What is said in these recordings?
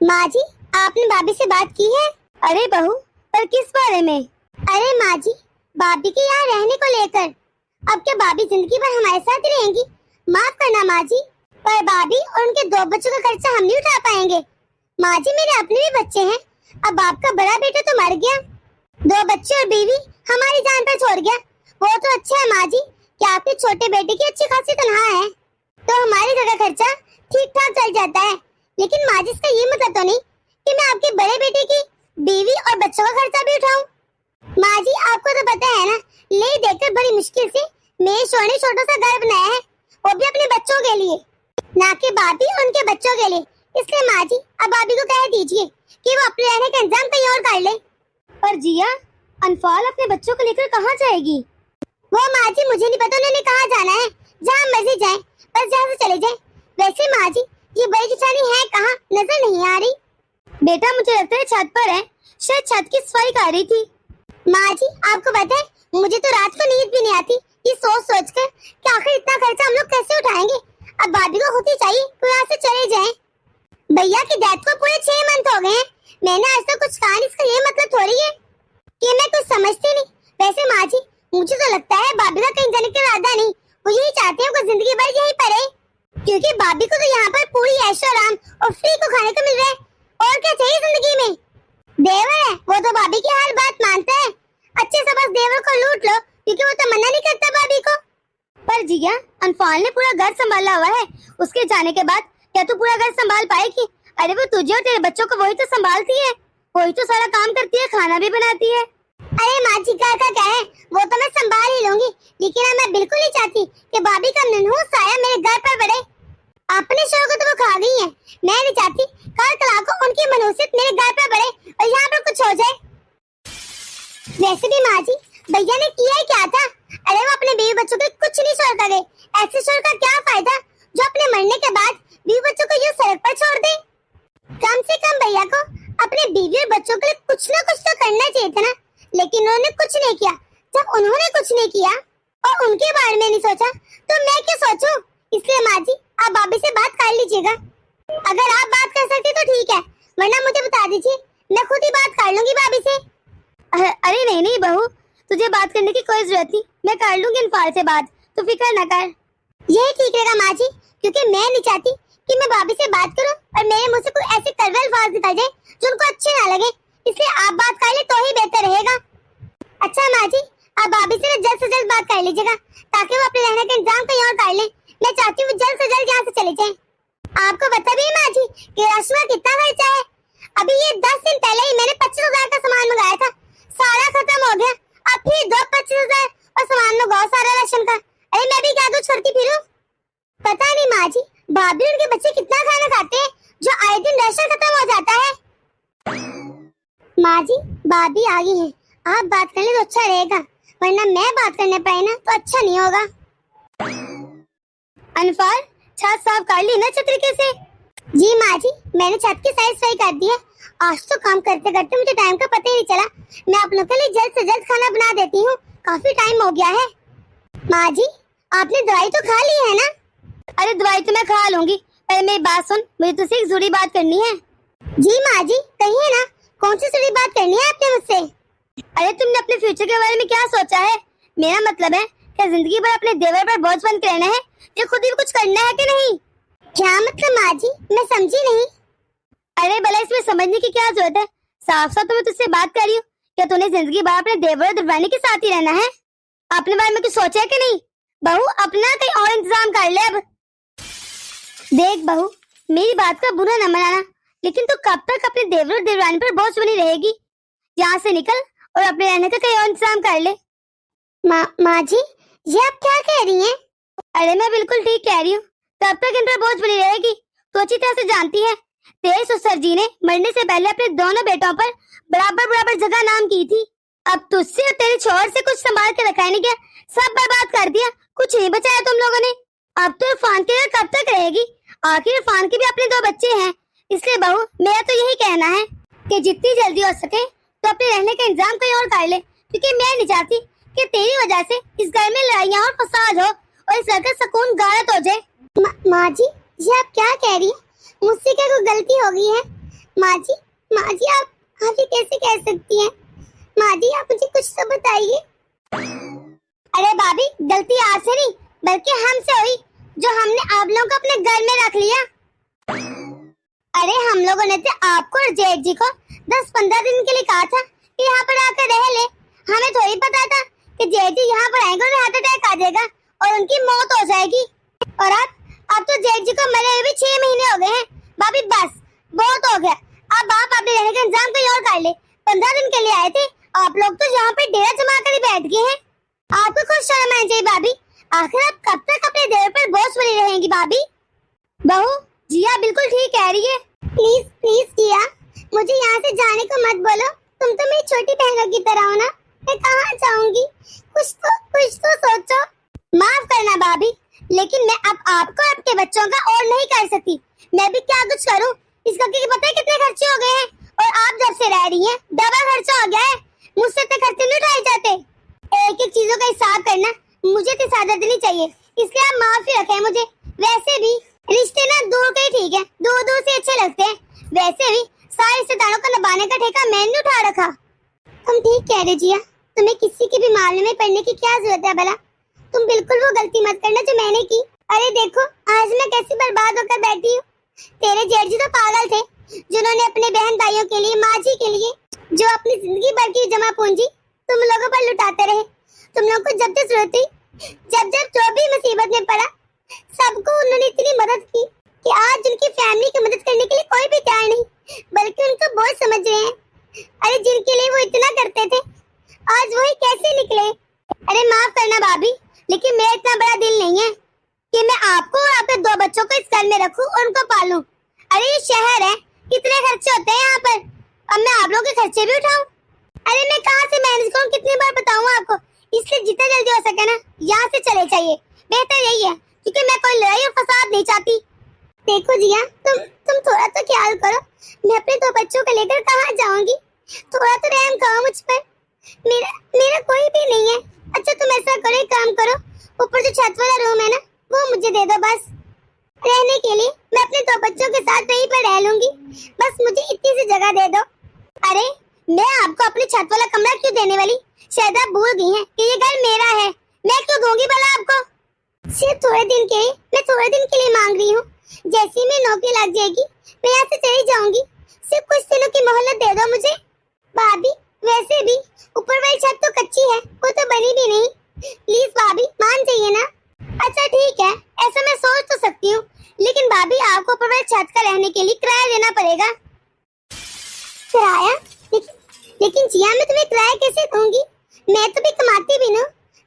माँ जी, आपने भाभी से बात की है? अरे बहू, पर किस बारे में? अरे माँ जी, भाभी के यहाँ रहने को लेकर। अब क्या भाभी जिंदगी भर हमारे साथ ही रहेंगी? माफ करना माँ जी, पर भाभी और उनके 2 बच्चों का खर्चा हम नहीं उठा पाएंगे। माँ जी, मेरे अपने भी बच्चे हैं। अब आपका बड़ा बेटा तो मर गया, 2 बच्चे और बीवी हमारी जान पर छोड़ गया। वो तो अच्छा है माँ जी कि आपके छोटे बेटे की अच्छी खासी तनख्वाह है, तो हमारे घर का खर्चा ठीक ठाक चल जाता है। लेकिन माँ जी, इसका ये मतलब तो नहीं कि मैं आपके बड़े बेटे की बीवी और बच्चों का खर्चा भी उठाऊं। माँ जी, आपको तो पता है ना, ले देकर बड़ी मुश्किल से मेरे शोर ने छोटा सा घर बनाया है, वो भी अपने बच्चों के लिए, ना कि भाभी और उनके बच्चों के लिए। इसलिए माँ जी, अब भाभी को कह दीजिए कि वो अपने रहने का इंतजाम कहीं और कर ले। पर जिया, अनफाल अपने बच्चों को लेकर कहाँ जाएगी? वो माँ जी, मुझे नहीं पता उन्होंने कहाँ जाना है। जहाँ मर्जी जाए, बस जहाँ से चले जाए। वैसे माँ जी, ये बड़ी जेठानी है कहाँ, नजर नहीं आ रही। बेटा, मुझे लगता है छत पर है, शायद छत की सफाई कर रही थी। माँ जी, आपको पता है, मुझे तो रात को नींद भी नहीं आती ये सोच सोच कर कि आखिर इतना खर्चा हम लोग कैसे उठाएंगे। अब भाभी को खुद ही चाहिए कोई यहाँ से चले जाए। भैया की डेथ को पूरे 6 मंथ हो गए हैं, मैंने आज तक कुछ कहा नहीं। इसका ये मतलब थोड़ी है कि मैं कुछ समझती नहीं। वैसे माँ जी, मुझे तो लगता है भाभी का कहीं जाने का इरादा नहीं, वो यही चाहते हैं कि जिंदगी भर यहीं पर रहे, क्योंकि भाभी को तो यहाँ पर पूरी ऐशो आराम और फ्री को खाने को मिल रहा है। और क्या चाहिए जिंदगी में? देवर है वो तो भाभी की हर बात मानता है। अच्छे से बस देवर को लूट लो, क्योंकि वो तो मना नहीं करता भाभी को। पर जिया, अनफाल ने पूरा घर संभाला हुआ है, उसके जाने के बाद क्या तू पूरा घर संभाल पाएगी? अरे वो तुझे और तेरे बच्चों को वही तो संभालती है, वही तो सारा काम करती है, खाना भी बनाती है। अरे माँ जी, घर का क्या है, वो तो मैं संभाल ही लूंगी, लेकिन अब मैं बिल्कुल नहीं चाहती कि भाभी का नन्हू साया मेरे घर पर बढ़े। अपने शौक को तो वो खा गई है, मैं नहीं चाहती कल कला को उनकी मनूसियत मेरे घर पर बढ़े और यहाँ पर कुछ हो जाए। वैसे भी माँ जी, भैया ने किया ही क्या था? अरे वो अपने बीवी बच्चों के कुछ नहीं छोड़ कर गए। ऐसे छोड़ का क्या फायदा जो अपने मरने के बाद बीवी बच्चों को यूं सड़क पर छोड़ दे। कम से कम भैया को अपने बीवी और बच्चों के लिए कुछ ना कुछ तो करना चाहिए था ना, लेकिन उन्होंने कुछ नहीं किया। जब उन्होंने कुछ नहीं किया और उनके बारे में नहीं सोचा, तो मैं क्या सोचूं? इसलिए माँ जी, आप भाभी से बात कर लीजिएगा। अगर आप बात कर सकते तो ठीक है, वरना मुझे बता दीजिए, मैं खुद ही बात कर लूंगी भाभी से। अरे नहीं नहीं बहू, तुझे बात करने की कोई जरूरत नहीं, मैं कर लूंगी अनफाल से बात, तो फिक्र न कर। यही ठीक रहेगा माँ जी, क्योंकि मैं नहीं चाहती कि मैं भाभी से बात करूं और मेरे मुंह से कोई ऐसे कड़वे अल्फाज निकल जाए जो उनको अच्छे ना लगे। इसलिए आप बात कर ले तो ही बेहतर रहेगा। अच्छा माँ जी, आप भाभी से जल्द से जल्द बात कर लीजिएगा, ताकि वो अपने रहने का इंतजाम कहीं और कर ले। मैं चाहती हूँ जल्द से जल्द यहाँ से चले जाएं। आपको बता भी माँ जी कि राशन कितना खर्चा है? अभी ये 10 दिन पहले ही मैंने 25,000 का सामान मंगाया था, सारा खत्म हो गया। अब फिर 25,000 और सामान मंगाओ सारा राशन का। अरे मैं भी क्या दूध छोड़ती फिरूं? पता नहीं माँ जी, भाभी और उनके बच्चे कितना खाना खाते हैं जो आए दिन राशन खत्म हो जाता है। माँ जी, भाभी आ गई है, आप बात कर ले तो अच्छा रहेगा, वरना मैं बात करने पाए ना तो अच्छा नहीं होगा। अनफाल, छत साफ कर ली ना अच्छे तरीके से? जी माँ जी, मैंने छत की साइज सही कर दी है। आज तो काम करते करते मुझे टाइम का पता ही नहीं चला। मैं आप लोग के लिए जल्द से जल्द खाना बना देती हूँ, काफी टाइम हो गया है। माँ जी, आपने दवाई तो खा ली है ना? अरे दवाई तो मैं खा लूंगी, पहले मेरी बात सुन, मुझे तुझसे एक जरूरी बात करनी है। जी माँ जी, कहिए ना, कौन सी जरूरी बात करनी है आपने मुझसे? अरे तुमने अपने फ्यूचर के बारे में क्या सोचा है? मेरा मतलब है, क्या जिंदगी भर अपने देवर पर बोझ बन के रहना है या खुद ही कुछ करना है कि नहीं? क्या मतलब माँ जी, मैं समझी नहीं। अरे भला इसमें समझने की क्या जरूरत है, साफ साफ तो मैं तुझसे बात कर रही हूँ। क्या तूने जिंदगी भर अपने देवर और देवरानी के साथ ही रहना है? अपने बारे में कुछ सोचा है कि नहीं? बहू, अपना कहीं और इंतजाम कर ले। अब देख बहू, मेरी बात का बुरा न मनाना, लेकिन तू कब तक अपने देवर और देवरानी पर बोझ बनी रहेगी? यहाँ से निकल और अपने रहने का कहीं और इंतजाम कर ले। माँ जी, ये आप क्या कह रही हैं? अरे मैं बिल्कुल ठीक कह रही हूँ, तब तक इन पर बोझ बनी रहेगी। तो अच्छी तरह से जानती है, तेरे ससुर जी ने मरने से पहले अपने दोनों बेटों पर बराबर बराबर जगह नाम की थी। अब तुझसे और तेरे छोर से कुछ संभाल के रखा नहीं गया, सब बर्बाद कर दिया, कुछ नहीं बचाया तुम लोगों ने। अब तो इरफान के घर कब तक रहेगी? आखिर इरफान के भी अपने 2 बच्चे हैं। इसलिए बहू, मेरा तो यही कहना है कि जितनी जल्दी हो सके तो अपने रहने का इंतजाम कहीं और कर ले, क्योंकि मैं नहीं चाहती कि तेरी वजह से इस घर में लड़ाइयाँ और फसाद हो और इस घर का सुकून गायब हो जाए। माँ जी, ये आप क्या कह रही हैं? मुझसे क्या कोई गलती हो गई है? माँ जी आप ये कैसे कह सकती हैं? माँ जी आप मुझे कुछ तो बताइए। अरे भाभी, गलती आपसे नहीं बल्कि हमसे हुई, जो हमने आप लोगों को अपने घर में रख लिया। अरे हम लोगों ने तो आपको और जेठ जी को 10-15 दिन के लिए कहा था कि यहाँ पर आकर रह ले। हमें थोड़ी पता था कि जेठ जी यहाँ पर आएंगे और हार्ट अटैक आ जाएगा और उनकी मौत हो जाएगी। और अब तो जेठ जी को मरे हुए भी 6 महीने हो गए हैं। भाभी बस, बहुत हो गया। अब आप अपने रहने का इंतजाम कोई और कर ले। 15 दिन के लिए आए थे, आप लोग तो यहाँ पे डेरा जमा कर ही बैठ गए हैं। आपको कुछ शर्म आनी चाहिए भाभी। आखिर आप कब तक अपने देवर पर बोझ बनी रहेंगी भाभी? बहू, जिया बिल्कुल ठीक कह रही है। प्लीज प्लीज जिया, मुझे यहाँ से जाने को मत बोलो। तुम तो मेरी छोटी बहनों की तरह हो ना। मैं कहाँ जाऊंगी? कुछ तो सोचो। माफ करना भाभी, लेकिन मैं अब आपको आपके बच्चों का और नहीं कर सकती। मैं भी क्या कुछ करूँ? इसका क्या पता है कितने खर्चे हो गए हैं? और आप जब से रह रही हैं डबल खर्चा हो गया है। मुझसे इतने खर्चे नहीं उठाए जाते। एक एक चीजों का हिसाब करना मुझे तो सादत नहीं चाहिए, इसलिए आप माफी रखें मुझे। वैसे भी रिश्ते ना दूर के ही ठीक है, दूर दूर से अच्छे लगते हैं। वैसे भी सारे रिश्तेदारों को निभाने का ठेका मैंने उठा रखा। तुम ठीक कह रहे जिया, तुम्हें किसी के भी मामले में पड़ने की क्या जरूरत है भला? तुम बिल्कुल वो गलती मत करना जो मैंने की। अरे देखो आज मैं कैसी बर्बाद होकर बैठी हूँ। तेरे जेठ जी तो पागल थे, जिन्होंने अपने बहन भाइयों के लिए, माँ जी के लिए जो अपनी जिंदगी भर की जमा पूंजी तुम लोगों पर लुटाते रहे। तुम लोगों को जब जब जरूरत थी, जब जो भी मुसीबत में पड़ा, सबको उन्होंने इतनी मदद की कि आज उनकी फैमिली की मदद करने के लिए कोई भी तैयार नहीं, बल्कि उनको बोझ समझ रहे हैं। अरे जिनके लिए वो इतना करते थे, आज वही कैसे निकले? अरे माफ करना भाभी, लेकिन मेरा इतना बड़ा दिल नहीं है कि मैं आपको और आपके 2 बच्चों को इस घर में रखूं और उनको पालूं। अरे ये शहर है, कितने खर्चे होते हैं यहाँ पर। अब मैं आप लोगों के खर्चे भी उठाऊं? अरे मैं कहाँ से मैनेज करूं? कितनी बार बताऊं आपको? इसलिए जितना जल्दी हो सके ना यहाँ से चले जाइए, बेहतर यही है, क्योंकि मैं कोई लड़ाई और फसाद नहीं चाहती। देखो जिया, तुम थोड़ा तो ख्याल करो। मैं अपने 2 बच्चों को लेकर कहाँ जाऊंगी? थोड़ा तो रहम करो मुझ पर। मेरा कोई भी नहीं है। अच्छा तुम ऐसा करो, एक काम करो, ऊपर जो छत वाला रूम है ना, वो मुझे दे दो बस। रहने के लिए मैं अपने 2 बच्चों के साथ वहीं पर रह लूंगी। बस मुझे इतनी सी जगह दे दो। अरे मैं आपको अपनी छत वाला कमरा क्यों देने वाली? शायद आप भूल गई हैं कि ये घर मेरा है। मैं क्यों दूंगी भला आपको? सिर्फ थोड़े दिन के, मैं थोड़े दिन के लिए मांग रही हूँ। जैसी मैं नौकरी लग जाएगी मैं यहाँ से चली जाऊंगी। सिर्फ कुछ दिनों की मोहलत दे दो मुझे। भाभी वैसे भी ऊपर वाली छत तो कच्ची है, वो तो बनी भी नहीं। प्लीज भाभी मान जाइए ना। अच्छा ठीक है, ऐसा मैं सोच तो सकती हूँ, लेकिन भाभी आपको ऊपर वाली छत का रहने के लिए किराया देना पड़ेगा। किराया? लेकिन जिया मैं तुम्हें किराया कैसे दूंगी? मैं तो भी कमाती भी ना।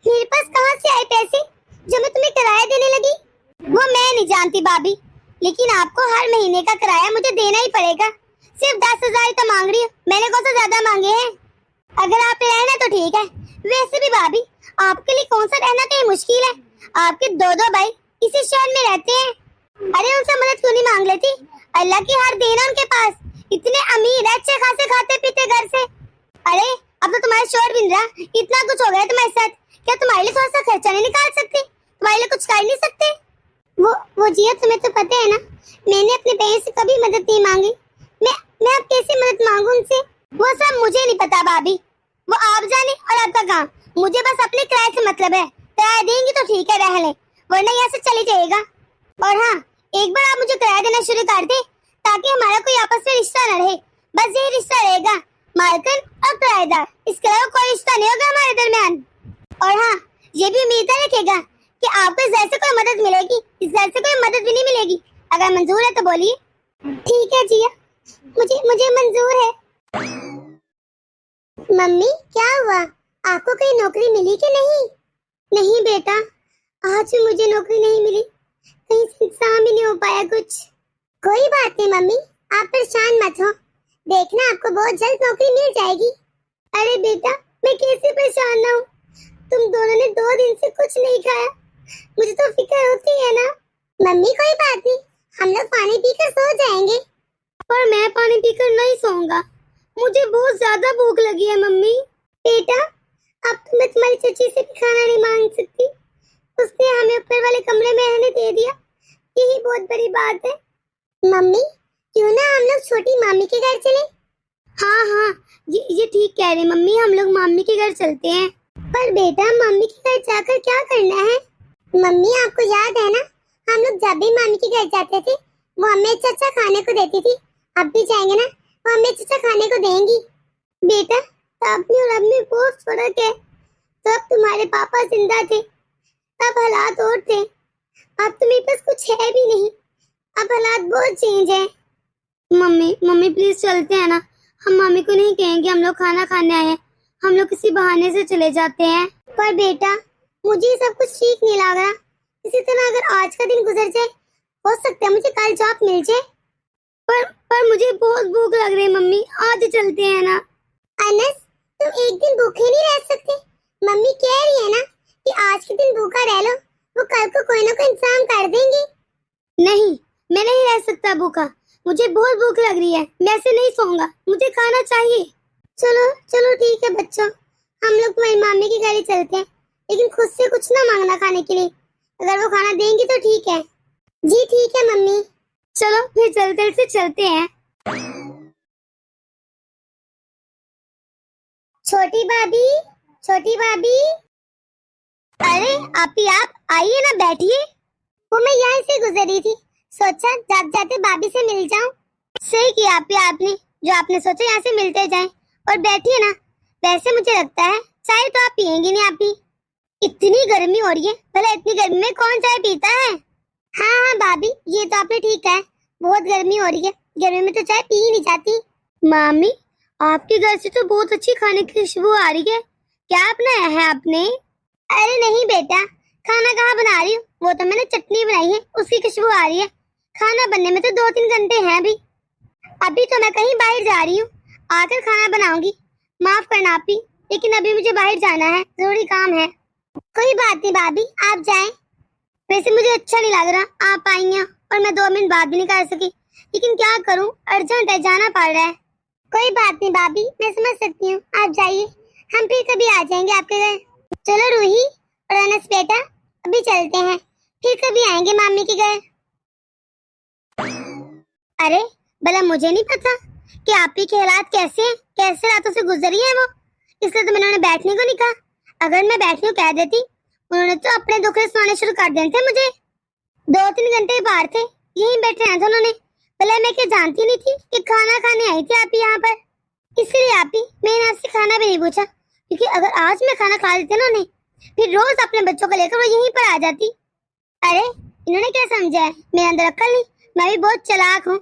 मेरे पास कहाँ से आए पैसे जो मैं तुम्हें किराया देने लगी? वो मैं नहीं जानती भाभी, लेकिन आपको हर महीने का किराया मुझे देना ही पड़ेगा। सिर्फ 10,000 तो मांग रही हूँ, मैंने कौन सा ज्यादा मांगे हैं? अगर आप रहना तो ठीक है, वैसे भी भाभी आपके लिए कौन सा रहना कहीं मुश्किल है। आपके 2 भाई इसी शहर में रहते हैं। अरे उनसे मदद क्यों नहीं मांग लेती? अल्लाह की हर देन है उनके पास, इतने अमीर है, अच्छे खासे खाते पीते घर से। अरे अब तो तुम्हारे शोर भी रहा, इतना कुछ हो गया तुम्हारे साथ, क्या तुम्हारे लिए थोड़ा सा खर्चा नहीं निकाल सकते? तुम्हारे लिए कुछ कर नहीं सकते? वो जिया तुम्हें तो पता है ना, मैंने अपने बहन से कभी मदद नहीं मांगी। मैं अब कैसे मदद मांगू उनसे? वो सब मुझे नहीं पता भाभी, वो आप जाने और आपका काम। मुझे बस अपने किराए से मतलब है। किराया देंगी तो ठीक है रह ले, वरना यहाँ से चले जाएगा। और हाँ, एक बार आप मुझे किराया देना शुरू कर दे, ताकि हमारा कोई आपस में रिश्ता न रहे। बस यही रिश्ता रहेगा, मालकिन और किराएदार। इसके अलावा कोई रिश्ता नहीं होगा हमारे दरमियान। और हाँ, ये भी उम्मीद रखेगा कि आपको इस घर से कोई मदद मिलेगी, इस घर से कोई मदद भी नहीं मिलेगी। अगर मंजूर है तो बोलिए। ठीक है जिया, मुझे मंजूर है। मम्मी क्या हुआ? आपको कहीं नौकरी मिली कि नहीं? नहीं बेटा, आज भी मुझे नौकरी नहीं मिली, कहीं से इंतजाम ही नहीं हो पाया कुछ। कोई बात नहीं मम्मी, आप परेशान मत हो, देखना आपको बहुत जल्द नौकरी मिल जाएगी। अरे बेटा मैं कैसे परेशान ना हूँ? तुम दोनों ने 2 दिन से कुछ नहीं खाया, मुझे तो फिक्र होती है ना। मम्मी कोई बात नहीं, हम लोग पानी पीकर सो जाएंगे। पर मैं पानी पीकर नहीं सोऊंगा, मुझे बहुत ज्यादा भूख लगी है मम्मी। बेटा अब तो मैं तुम्हारी चाची से भी खाना नहीं मांग सकती, उसने हमें ऊपर वाले कमरे में रहने दे दिया, यही बहुत बड़ी बात है। मम्मी क्यों ना हम लोग छोटी मामी के घर चले? हाँ हाँ, ये ठीक कह रहे मम्मी, हम लोग मामी के घर चलते हैं। पर बेटा मम्मी के घर जाकर क्या करना है? मम्मी आपको याद है ना, हम लोग जब भी मामी के घर जाते थे वो हमें अच्छा खाने को देती थी। अब भी जाएंगे ना, वो हमें अच्छा खाने को देंगी। बेटा तब भी और अब में बहुत फर्क है। तब तुम्हारे पापा जिंदा थे, तब हालात और थे। अब तो मेरे पास कुछ है भी नहीं। अब हालात बहुत चेंज है। मम्मी प्लीज चलते हैं ना। हम मम्मी को नहीं कहेंगे हम लोग खाना खाने आए हैं, हम लोग किसी बहाने से चले जाते हैं। पर बेटा मुझे ये सब कुछ ठीक नहीं लग रहा। इसी तरह अगर आज का दिन गुजर जाए, हो सकता है मुझे कल जॉब मिल जाए। पर मुझे बहुत भूख लग रही है मम्मी, आज चलते हैं ना। अनस तुम एक दिन भूखे नहीं रह सकते। मम्मी कह रही है ना कि आज के दिन भूखा रह लो, वो कल को कोई ना कोई इंतजाम कर देंगे। नहीं, मैं नहीं रह सकता भूखा, मुझे बहुत भूख लग रही है, मैं ऐसे नहीं सोऊंगा, मुझे खाना चाहिए। चलो चलो ठीक है बच्चों, हम लोग तुम्हारी मामी के घर ही चलते हैं, लेकिन खुद से कुछ ना मांगना खाने के लिए। अगर वो खाना देंगी तो ठीक है। जी ठीक है मम्मी। चलो फिर चलते से चलते हैं। छोटी भाभी, छोटी भाभी। अरे आप आइए ना, बैठिए। वो मैं यहाँ से गुजरी थी, सोचा जाते जाते भाभी से मिल जाऊं। सही किया आपने, जो आपने सोचा यहाँ से मिलते जाएं। और बैठिए ना। वैसे मुझे लगता है चाय तो आप पियेंगी नहीं। आप ही इतनी गर्मी हो रही है, भला इतनी गर्मी में कौन चाय पीता है? हाँ हाँ भाभी, ये तो आपने ठीक कहा, बहुत गर्मी हो रही है, गर्मी में तो चाय पी ही नहीं जाती। मामी आपके घर से तो बहुत अच्छी खाने की खुशबू आ रही है, क्या बनाया है आपने? अरे नहीं बेटा, खाना कहाँ बना रही हूँ, वो तो मैंने चटनी बनाई है, उसकी खुशबू आ रही है। खाना बनने में तो 2-3 घंटे हैं अभी तो मैं कहीं बाहर जा रही हूँ, आकर खाना बनाऊंगी। माफ करना आप ही, लेकिन अभी मुझे बाहर जाना है, जरूरी काम है। कोई बात नहीं भाभी, आप जाएं। वैसे मुझे अच्छा नहीं लग रहा आप आई हैं और मैं 2 मिनट बात भी नहीं कर सकी, लेकिन क्या करूं, अर्जेंट है, जाना पड़ रहा है। कोई बात नहीं भाभी, मैं समझ सकती हूँ, आप जाइए, हम फिर कभी आ जाएंगे आपके घर। चलो रूही और अनस बेटा, अभी चलते हैं, फिर कभी आएंगे मामी के घर। अरे भला मुझे नहीं पता कि आप ही के हालात कैसे हैं, कैसे रातों से गुजरी है वो, इसलिए तो मैंने उन्हें बैठने को नहीं कहा। अगर मैं बैठने को कह देती, उन्होंने तो अपने दुखड़े सुनाने शुरू कर देते थे मुझे। 2-3 घंटे बाहर थे, यहीं बैठे हैं दोनों ने। भला मैं क्या जानती नहीं थी कि खाना खाने आई थी आप यहाँ पर? इसलिए आप ही मैंने आपसे खाना भी नहीं पूछा, क्योंकि अगर आज मैं खाना खा लेती ना उन्हें, फिर रोज अपने बच्चों को लेकर वो यहीं पर आ जाती। अरे इन्होंने क्या समझा है, मेरे अंदर अक्ल नहीं, मैं भी बहुत चालाक हूँ।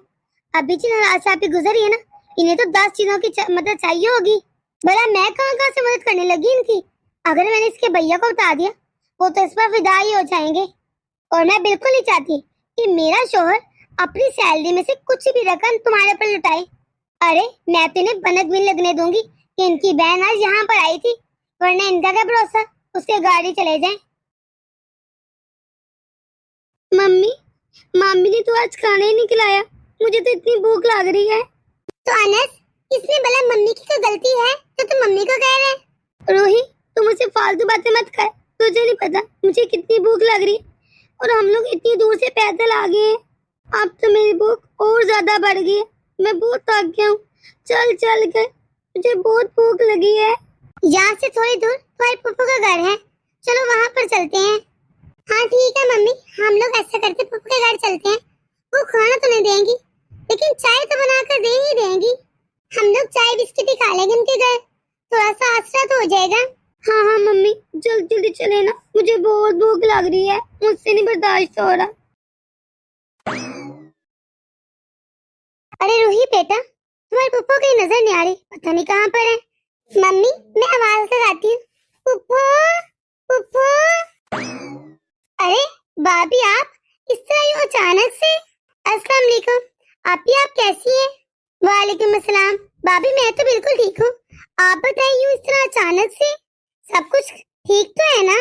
अभी जिन हालात से आप ही गुजरी है ना, इन्हें तो 10 चीजों की मदद चाहिए होगी। भला मैं कहाँ से मदद करने लगी इनकी? अगर मैंने इसके भैया को बता दिया, वो तो इस पर फिदा ही हो जाएंगे। और मैं बिल्कुल नहीं चाहती कि मेरा शोहर अपनी सैलरी में से कुछ भी रकम तुम्हारे पर लुटाए। अरे मैं तो इन्हें भनक भी लगने दूंगी कि इनकी बहन आज यहाँ पर आई थी, वरना इनका क्या भरोसा उसके गाड़ी चले जाए। मम्मी ने तो आज खाना ही नहीं खिलाया, मुझे तो इतनी भूख लग रही है। तो अनस, इसमें भला मम्मी की कोई गलती है तो तुम मम्मी को कह रहे? रोही तू मुझसे फालतू बातें मत कर, तुझे नहीं पता मुझे कितनी भूख लग रही है, और हम लोग इतनी दूर से पैदल आ गए हैं। अब तो मेरी भूख और ज्यादा बढ़ गई है, मैं बहुत थक गया हूँ। चल चल कर, मुझे बहुत भूख लगी है। यहाँ से थोड़ी दूर तुम्हारे पप्पू का घर है, चलो वहाँ पर चलते हैं। हाँ ठीक है मम्मी, हम लोग ऐसा करते पप्पू के घर चलते हैं। वो खाना तो नहीं देंगी, लेकिन चाय तो बनाकर दे ही देंगी। हम लोग चाय बिस्किट ही खा लेंगे उनके घर, थोड़ा सा आसरा तो हो जाएगा। हाँ हाँ मम्मी, जल्दी जल्दी चले ना, मुझे बहुत भूख लग रही है, मुझसे नहीं बर्दाश्त हो रहा। अरे रूही बेटा, तुम्हारे पप्पू की नजर नहीं आ रही, पता नहीं कहाँ पर है। मम्मी मैं आवाज लगाती हूँ, पप्पू पप्पू। अरे भाभी आप इस तरह यूं अचानक से? अस्सलाम वालेकुम, आप कैसी हैं? वालेकुम अस्सलाम। भाभी मैं तो बिल्कुल ठीक हूँ, आप बताइए यूं इस तरह अचानक से? सब कुछ ठीक तो है ना?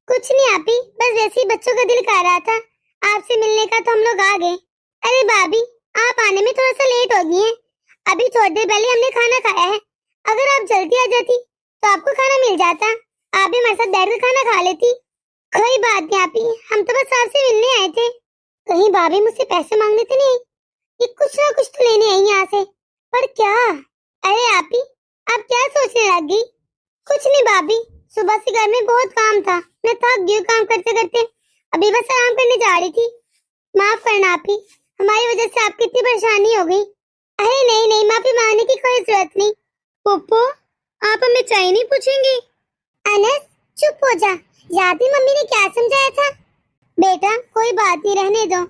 कुछ नहीं आप ही, बस वैसे ही बच्चों का दिल कर रहा था आपसे मिलने का, तो हम लोग आ गए। अरे भाभी आप आने में थोड़ा सा लेट हो गई हैं, अभी थोड़ी देर पहले हमने खाना खाया है। अगर आप जल्दी आ जाती तो आपको खाना मिल जाता, आप भी हमारे साथ बैठकर खाना खा लेती। कोई बात नहीं आप ही, हम तो बस आपसे मिलने आए थे। कहीं भाभी मुझसे पैसे मांगने तो नहीं? कि कुछ ना कुछ तो लेने आई यहाँ से, पर क्या? अरे आपी, आप क्या सोचने लग गई? कुछ नहीं भाभी, सुबह से घर में बहुत काम था, मैं थक गई काम करते करते, अभी बस आराम करने जा रही थी। माफ करना आपी, हमारी वजह से आपकी इतनी परेशानी हो गई। अरे नहीं नहीं, माफी मांगने की कोई जरूरत नहीं। पोपो, आप हमें चाय नहीं पूछेंगी? अनस चुप हो जा, याद है मम्मी ने क्या समझाया था? बेटा कोई बात नहीं, रहने दो,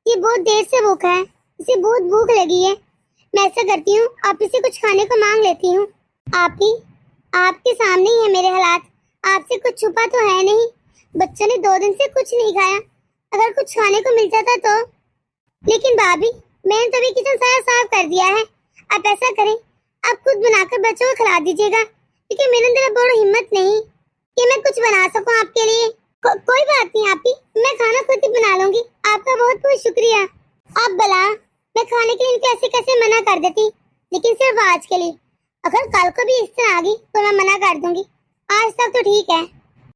ये बहुत देर से भूखा है, इसे बहुत भूख लगी है। मैं ऐसा करती हूँ, आप इसे कुछ खाने को मांग लेती हूँ। आप ही, आपके सामने ही है मेरे हालात, आपसे कुछ छुपा तो है नहीं। बच्चों ने 2 दिन से कुछ नहीं खाया, अगर कुछ खाने को मिल जाता तो। लेकिन भाभी, मैंने तो अभी किचन सारा साफ कर दिया है। आप ऐसा करें, आप खुद बनाकर बच्चों को खिला दीजिएगा, क्योंकि मेरे अंदर बड़ी हिम्मत नहीं कि मैं कुछ बना सकूं आपके लिए। कोई बात नहीं आपी, मैं खाना खुद ही बना लूंगी। आपका बहुत बहुत शुक्रिया। आप भला, मैं खाने के लिए इनको ऐसे कैसे मना कर देती, लेकिन सिर्फ आज के लिए। अगर कल को भी इस तरह आ गई तो मैं मना कर दूंगी। आज तक तो ठीक है।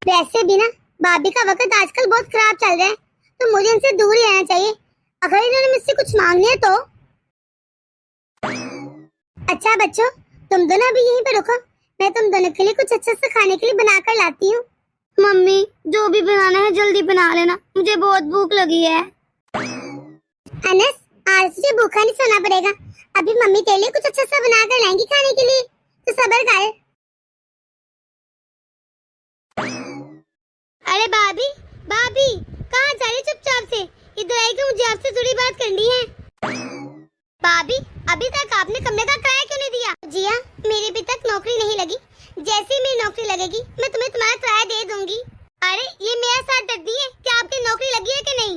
वैसे भी ना, भाभी का वक्त आजकल बहुत खराब चल रहा है, तो मुझे इनसे दूर ही रहना चाहिए। अगर इन्होंने मुझसे कुछ मांग लिया तो। अच्छा बच्चों, तुम दोनों अभी यहीं पर रुको, मैं तुम दोनों के लिए कुछ अच्छा सा खाने के लिए बनाकर लाती हूँ। मम्मी, जो भी बनाना है जल्दी बना लेना, मुझे बहुत भूख लगी है। अनस, आज तुझे भूखा नहीं सोना पड़ेगा, अभी मम्मी तेरे लिए कुछ अच्छा सा बनाकर लाएंगी खाने के लिए, तो सब्र कर। अरे भाभी, भाभी कहाँ जा रही चुपचाप से? इधर आएगा, मुझे आपसे थोड़ी बात करनी है। भाभी, अभी तक आपने कमरे का किराया क्यों नहीं दिया? जिया, मेरी अभी तक नौकरी नहीं लगी, जैसे ही मेरी नौकरी लगेगी मैं तुम्हें तुम्हारा किराया दे दूंगी। अरे ये मेरा साथ दर्द नहीं है कि आपकी नौकरी लगी है कि नहीं?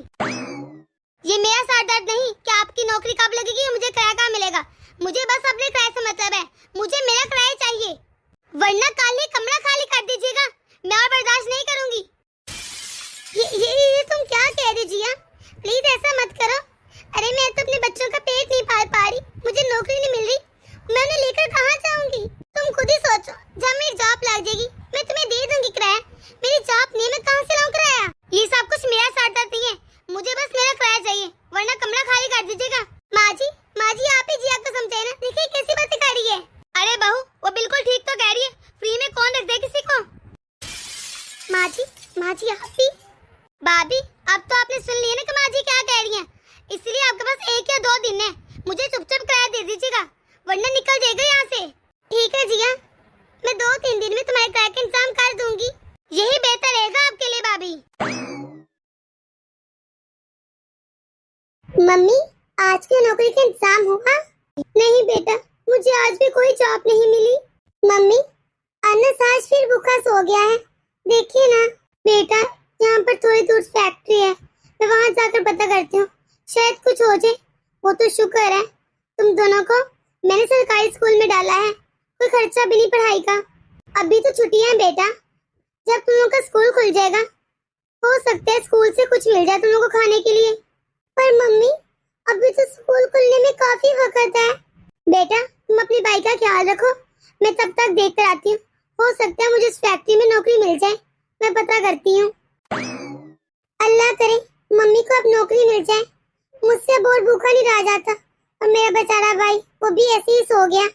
ये मेरा साथ दर्द नहीं कि आपकी नौकरी कब लगेगी और मुझे किराया कहाँ मिलेगा। मुझे बस अपने किराए से मतलब है, मुझे मेरा किराया चाहिए, वरना कल ही कमरा खाली कर दीजिएगा, मैं और बर्दाश्त नहीं करूंगी। ये तुम क्या कह रही जिया? प्लीज ऐसा मत करो। अरे मैं तो अपने बच्चों का पेट नहीं पाल पा रही, मुझे नौकरी नहीं मिल रही, मैं उन्हें लेकर कहाँ जाऊंगी? तुम खुद ही सोचो, जब मेरी जॉब लग जाएगी मैं तुम्हें दे दूंगी किराया। मेरी जॉब नहीं, मैं कहाँ से लाऊं किराया? ये सब कुछ मेरा साथ दर्द नहीं है, मुझे बस मेरा किराया चाहिए, वरना कमरा खाली कर दीजिएगा। माँ जी आप ही जी आपको समझाए ना, देखिए कैसी बातें कर रही है। अरे बहू, वो बिल्कुल ठीक तो कह रही है, फ्री में कौन रख दे किसी को। माँ जी आप भी। भाभी, अब तो आपने सुन लिया ना कि माँ जी क्या कह रही हैं, इसलिए आपके पास 1 या 2 दिन है, मुझे चुपचाप किराया दे दीजिएगा, वरना निकल जाएगा यहाँ से। ठीक है जिया, मैं 2-3 दिन में तुम्हारे किराए का इंतजाम कर दूंगी। यही बेहतर रहेगा आपके लिए भाभी। मम्मी, आज की नौकरी का इंतजाम हुआ? नहीं बेटा, मुझे आज भी कोई जॉब नहीं मिली। मम्मी, अनस आज फिर भूखा सो गया है, देखिए ना। बेटा, यहाँ पर थोड़ी दूर फैक्ट्री है, मैं वहाँ जाकर पता करती हूँ, शायद कुछ हो जाए। वो तो शुक्र है तुम दोनों को मैंने सरकारी स्कूल में डाला है, कोई खर्चा भी नहीं पढ़ाई का। अभी तो छुट्टियां हैं बेटा, जब तुम लोगों का स्कूल खुल जाएगा हो सकता है स्कूल से कुछ मिल जाए तुम लोगों को खाने के लिए। पर मम्मी, अभी तो स्कूल खुलने में काफी वक्त है। बेटा तुम अपनी भाई का ख्याल रखो, मैं तब तक देख कर आती हूँ, हो सकता है मुझे इस फैक्ट्री में नौकरी मिल जाए, मैं पता करती हूँ। अल्लाह करे मम्मी को अब नौकरी मिल जाए, मुझसे अब और भूखा नहीं रह जाता, और मेरा बेचारा भाई वो भी ऐसे ही सो गया।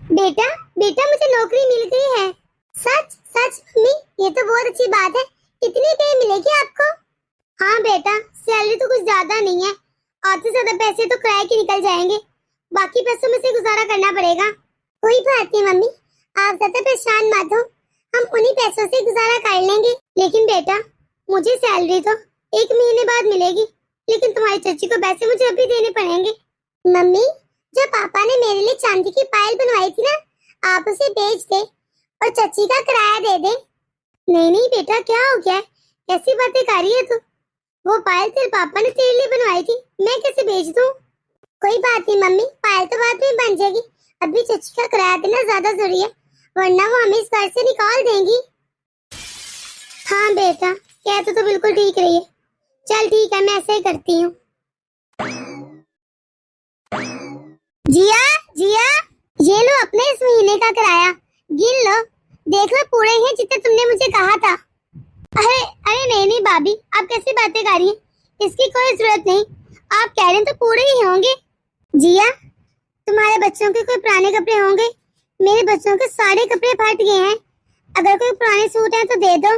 बेटा मुझे नौकरी मिल गई है। सच मम्मी, ये तो बहुत अच्छी बात है। कितनी पे मिलेगी आपको? हाँ बेटा, सैलरी तो कुछ ज्यादा नहीं है, आधे से ज्यादा पैसे तो किराए के निकल जाएंगे, बाकी पैसों में से गुजारा करना पड़ेगा। कोई बात नहीं मम्मी, आप ज्यादा परेशान मत हो, हम उन्हीं पैसों से गुजारा कर लेंगे। लेकिन बेटा मुझे सैलरी तो 1 महीने बाद मिलेगी, लेकिन तुम्हारी चाची को पैसे मुझे अभी देने पड़ेंगे। मम्मी, जब पापा ने मेरे लिए चांदी की पायल बनवाई थी ना, आप उसे बेच दे और चाची का किराया दे दे। नहीं बेटा, क्या हो गया, कैसी बातें कर रही है तू? वो पायल तेरे पापा ने तेरे लिए बनवाई थी, मैं कैसे बेच दूं? कोई बात नहीं मम्मी, पायल तो बाद में बन जाएगी, अभी चाची का किराया देना ज्यादा जरूरी है, वरना वो हमें इस घर से निकाल देंगी। हाँ बेटा, कहते तो बिल्कुल ठीक रही है। चल ठीक है, मैं ऐसे ही करती हूँ। जिया, ये लो अपने इस महीने का किराया, गिन लो, देख लो पूरे हैं जितने तुमने मुझे कहा था। अरे नहीं भाभी, आप कैसी बातें कर रही हैं? इसकी कोई जरूरत नहीं, आप कह रहे हैं तो पूरे ही होंगे। जिया, तुम्हारे बच्चों के कोई पुराने कपड़े होंगे? मेरे बच्चों के सारे कपड़े फट गए हैं, अगर कोई पुराने सूट हैं तो दे दो।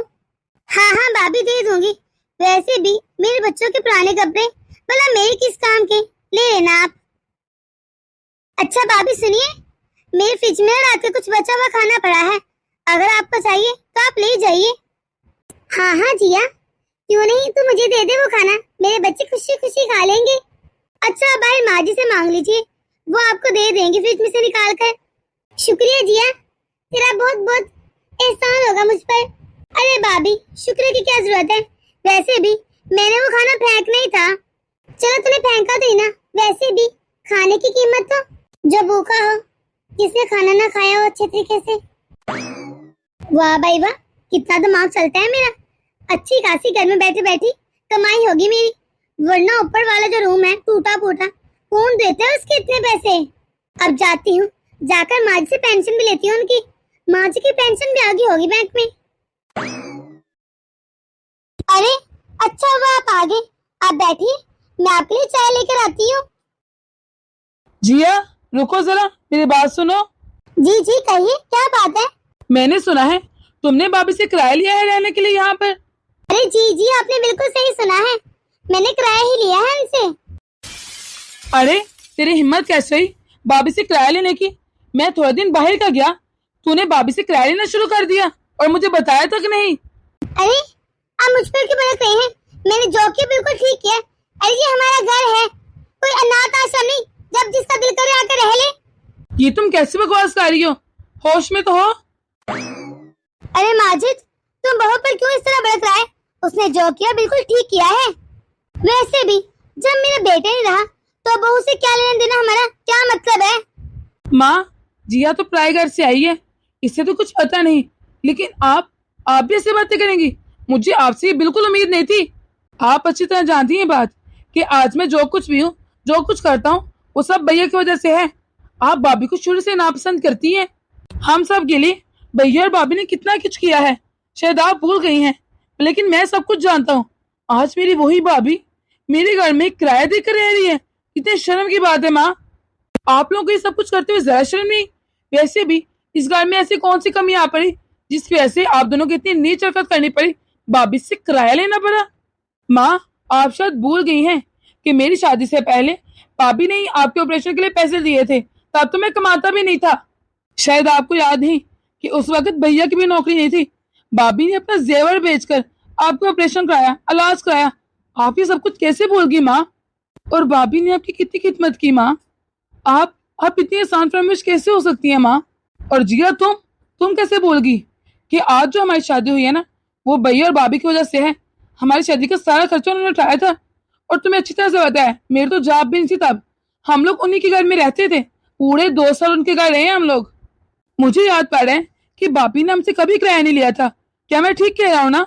हाँ हाँ भाभी दे दूंगी, वैसे भी मेरे बच्चों के पुराने कपड़े भला मेरे किस काम के, ले लेना आप। अच्छा भाभी सुनिए, मेरे फ्रिज में रात का कुछ बचा हुआ खाना पड़ा है, अगर आपको चाहिए तो आप ले जाइए। हाँ हाँ जिया, क्यों नहीं, तू मुझे दे दे वो खाना, मेरे बच्चे खुशी खुशी खा लेंगे। अच्छा भाई माँ जी से मांग लीजिए, वो आपको दे देंगे फ्रिज में से निकाल कर। शुक्रिया जिया, तेरा बहुत बहुत एहसान होगा मुझ पर। अरे भाभी शुक्र की क्या जरूरत है, वैसे भी मैंने वो खाना फेंकना ही था। चलो तूने फेंका तो ही ना, वैसे भी खाने की कीमत तो जो भूखा हो, जिसने खाना ना खाया हो अच्छे तरीके से। वाह भाई वाह, कितना दिमाग चलता है मेरा। अच्छी खासी घर में बैठे बैठी कमाई होगी मेरी, वरना ऊपर वाला जो रूम है टूटा फूटा, कौन देता है उसके इतने पैसे। अब जाती हूँ, जाकर माँ जी से पेंशन भी लेती हूँ उनकी, माँ जी की पेंशन भी आ गई होगी बैंक में। अरे अच्छा हुआ आप आ गए, आप बैठिए, मैं आपके लिए चाय लेकर आती हूँ। जिया रुको जरा, मेरी बात सुनो। जी जी कहिए, क्या बात है? मैंने सुना है तुमने भाभी से किराया लिया है रहने के लिए यहाँ पर। अरे जी जी आपने बिल्कुल सही सुना है, मैंने किराया ही लिया है उनसे। अरे तेरी हिम्मत कैसे हुई भाभी से किराया लेने की? मैं थोड़े दिन बाहर का गया, तूने भाभी से किराया लेना शुरू कर दिया और मुझे बताया तक नहीं। अरे आप मुझ पर क्यों भड़क रहे हैं? मैंने जो किया बिल्कुल ठीक किया। अरे ये हमारा घर है, कोई अनाथ आश्रम नहीं, जब जिसका दिल करे आकर रह ले। ये तुम कैसे बकवास कर रही हो, होश में तो हो। अरे माजिद, तुम बहू पर क्यों इस तरह भड़क रहा है? उसने जो किया बिल्कुल ठीक किया है। वैसे भी जब मेरा बेटा नहीं रहा तो बहू से क्या लेना देना, हमारा क्या मतलब है? माँ, जिया तो पराए घर से आई है, इससे तो कुछ पता नहीं, लेकिन आप भी ऐसे बातें करेंगी? मुझे आपसे बिल्कुल उम्मीद नहीं थी। आप अच्छी तरह जानती हैं बात कि आज मैं जो कुछ भी हूँ, जो कुछ करता हूँ, वो सब भैया की वजह से है। आप भाभी को शुरू से नापसंद करती हैं। हम सब के लिए भैया और भाभी ने कितना कुछ किया है, शायद आप भूल गई हैं, लेकिन मैं सब कुछ जानता हूँ। आज मेरी वही भाभी मेरे घर में किराया देकर रह रही है, कितने शर्म की बात है माँ। आप लोगों को ये सब कुछ करते हुए जरा शर्म नहीं? वैसे भी इस घर में ऐसी कौन सी कमी आ पड़ी जिसकी वजह से आप दोनों को इतनी नीच हरकत करनी पड़ी, भाभी से किराया लेना पड़ा? माँ, आप शायद भूल गई हैं कि मेरी शादी से पहले भाभी ने ही आपके ऑपरेशन के लिए पैसे दिए थे, तब तो मैं कमाता भी नहीं था। शायद आपको याद नहीं कि उस वक्त भैया की भी नौकरी नहीं थी, भाभी ने अपना जेवर बेचकर आपका ऑपरेशन कराया, इलाज कराया। आप ये सब कुछ कैसे भूल गई माँ? और भाभी ने आपकी कितनी खिदमत की माँ। आप इतनी आसान फरमाइश कैसे हो सकती है माँ? और जिया तुम कैसे भूल गई कि आज जो हमारी शादी हुई है ना, वो भैया और भाभी की वजह से है। हमारी शादी का सारा खर्चा उन्होंने उठाया था, और तुम्हें अच्छी तरह से पता है मेरे तो जॉब भी नहीं थी तब, हम लोग उन्हीं के घर में रहते थे, पूरे 2 साल उनके घर रहे हम लोग। मुझे याद पड़ रहा है कि भाभी ने हमसे कभी किराया नहीं लिया था। क्या मैं ठीक कह रहा हूँ ना?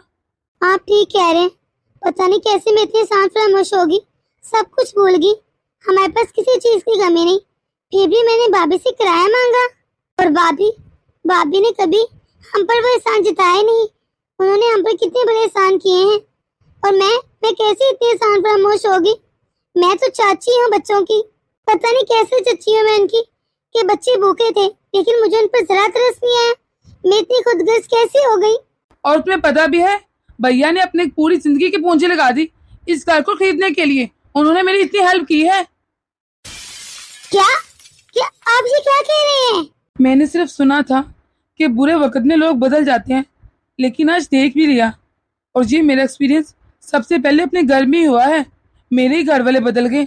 आप ठीक कह रहे हैं, पता नहीं कैसे मैं इतनी शांत फरामोश होगी, सब कुछ भूल गई। हमारे पास किसी चीज की कमी नहीं, फिर भी मैंने भाभी से किराया मांगा, और भाभी ने कभी हम पर वो एहसान जताया नहीं। उन्होंने हम पर कितने बड़े एहसान किए हैं, और मैं कैसे इतनी आसान फरामोश होगी? मैं तो चाची हूँ बच्चों की, पता नहीं कैसे चच्ची हूँ मैं उनकी कि बच्चे भूखे थे, लेकिन मुझे उन पर जरा तरस नहीं आया। मैं इतनी खुदगर्ज कैसे हो गई? और तुम्हें पता भी है, भैया ने अपनी पूरी जिंदगी की पूंजी लगा दी इस घर को खरीदने के लिए। उन्होंने मेरी इतनी हेल्प की है। क्या आप ये क्या कह रहे हैं? मैंने सिर्फ सुना था कि बुरे वक्त में लोग बदल जाते हैं, लेकिन आज देख भी लिया, और ये मेरा एक्सपीरियंस सबसे पहले अपने घर में ही हुआ है। मेरे ही घर वाले बदल गए।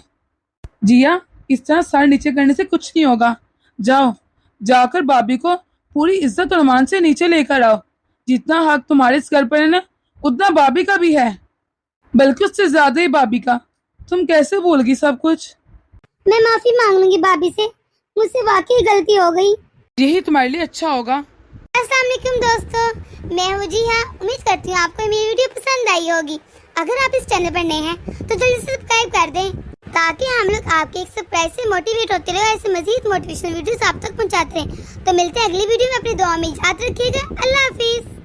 जिया, इस तरह सर नीचे करने से कुछ नहीं होगा। जाकर भाभी को पूरी इज्जत और मान से नीचे लेकर आओ। जितना हक तुम्हारे इस घर पर है ना, उतना भाभी का भी है, बल्कि उससे ज्यादा ही भाभी का। तुम कैसे भूल गई सब कुछ? मैं माफी मांग लूंगी भाभी से, मुझसे वाकई गलती हो गई। यही तुम्हारे लिए अच्छा होगा। अस्सलाम वालेकुम दोस्तों, मैं हूँ जी हाँ। उम्मीद करती हूँ आपको मेरी वीडियो पसंद आई होगी। अगर आप इस चैनल पर नए हैं तो जल्दी से सब्सक्राइब कर दें, ताकि हम लोग आपके एक सब्सक्राइब से मोटिवेट होते रहे, ऐसे मजीद मोटिवेशनल वीडियोस आप तक पहुँचाते रहें। तो मिलते हैं अगली वीडियो में, अपनी दुआ में याद रखिएगा। अल्लाह हाफिज।